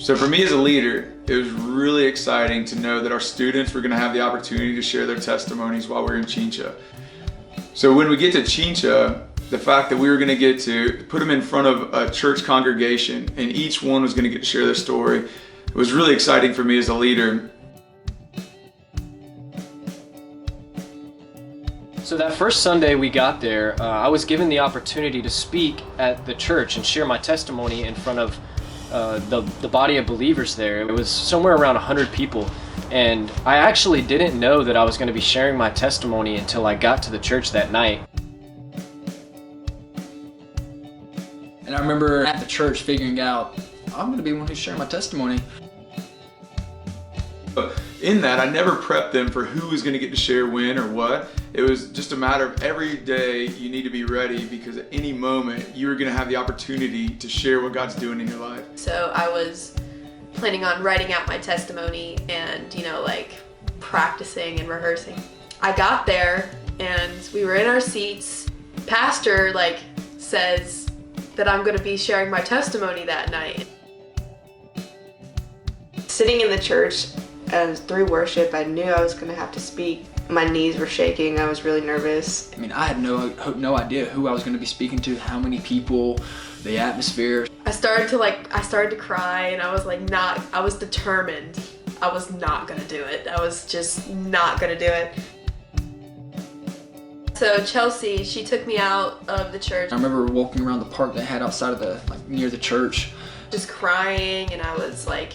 So for me as a leader, it was really exciting to know that our students were going to have the opportunity to share their testimonies while we were in Chincha. So when we get to Chincha, the fact that we were going to get to put them in front of a church congregation and each one was going to get to share their story, it was really exciting for me as a leader. So that first Sunday we got there, I was given the opportunity to speak at the church and share my testimony in front of the body of believers there. It was somewhere around 100 people, and I actually didn't know that I was going to be sharing my testimony until I got to the church that night. And I remember at the church figuring out, I'm going to be the one who's sharing my testimony. But in that, I never prepped them for who was going to get to share when or what. It was just a matter of every day you need to be ready, because at any moment you're going to have the opportunity to share what God's doing in your life. So I was planning on writing out my testimony and, practicing and rehearsing. I got there and we were in our seats. Pastor says that I'm going to be sharing my testimony that night. Sitting in the church through worship, I knew I was going to have to speak. My knees were shaking. I was really nervous. I had no idea who I was going to be speaking to, how many people, the atmosphere. I started to cry, and I was determined. I was not going to do it. I was just not going to do it. So Chelsea, she took me out of the church. I remember walking around the park they had outside of near the church. Just crying, and I was like,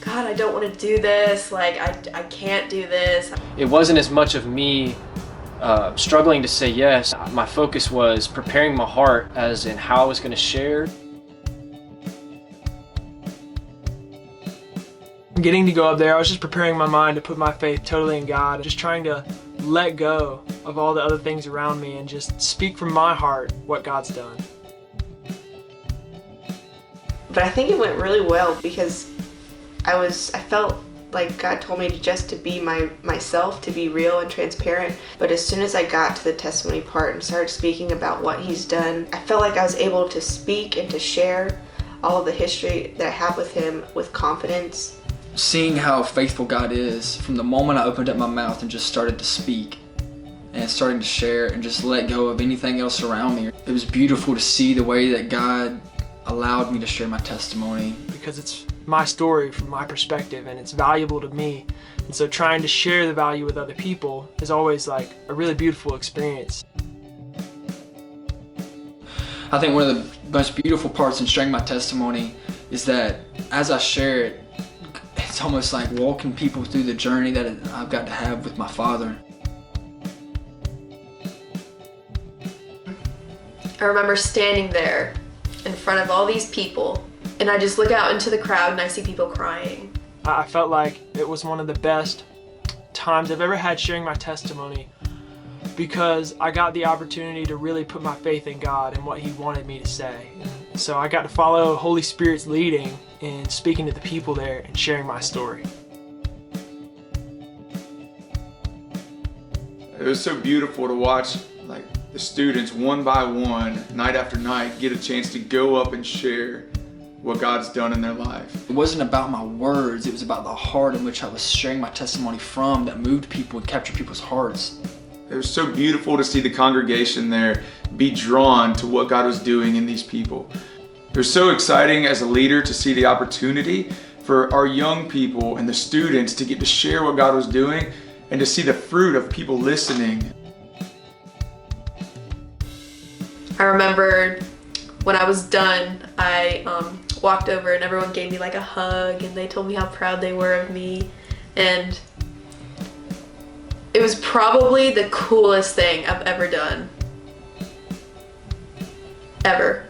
God, I don't want to do this. I can't do this. It wasn't as much of me struggling to say yes. My focus was preparing my heart as in how I was going to share. Getting to go up there, I was just preparing my mind to put my faith totally in God, just trying to let go of all the other things around me and just speak from my heart what God's done. But I think it went really well because I felt like God told me to be myself, to be real and transparent. But as soon as I got to the testimony part and started speaking about what He's done, I felt like I was able to speak and to share all of the history that I have with Him with confidence. Seeing how faithful God is from the moment I opened up my mouth and just started to speak and starting to share and just let go of anything else around me. It was beautiful to see the way that God allowed me to share my testimony. Because it's my story from my perspective and it's valuable to me. And so trying to share the value with other people is always a really beautiful experience. I think one of the most beautiful parts in sharing my testimony is that as I share it, it's almost like walking people through the journey that I've got to have with my Father. I remember standing there in front of all these people, and I just look out into the crowd and I see people crying. I felt like it was one of the best times I've ever had sharing my testimony, because I got the opportunity to really put my faith in God and what He wanted me to say. And so I got to follow Holy Spirit's leading in speaking to the people there and sharing my story. It was so beautiful to watch the students one by one, night after night, get a chance to go up and share what God's done in their life. It wasn't about my words, it was about the heart in which I was sharing my testimony from that moved people and captured people's hearts. It was so beautiful to see the congregation there be drawn to what God was doing in these people. It was so exciting as a leader to see the opportunity for our young people and the students to get to share what God was doing and to see the fruit of people listening. I remember when I was done, I walked over and everyone gave me a hug and they told me how proud they were of me. And it was probably the coolest thing I've ever done. Ever.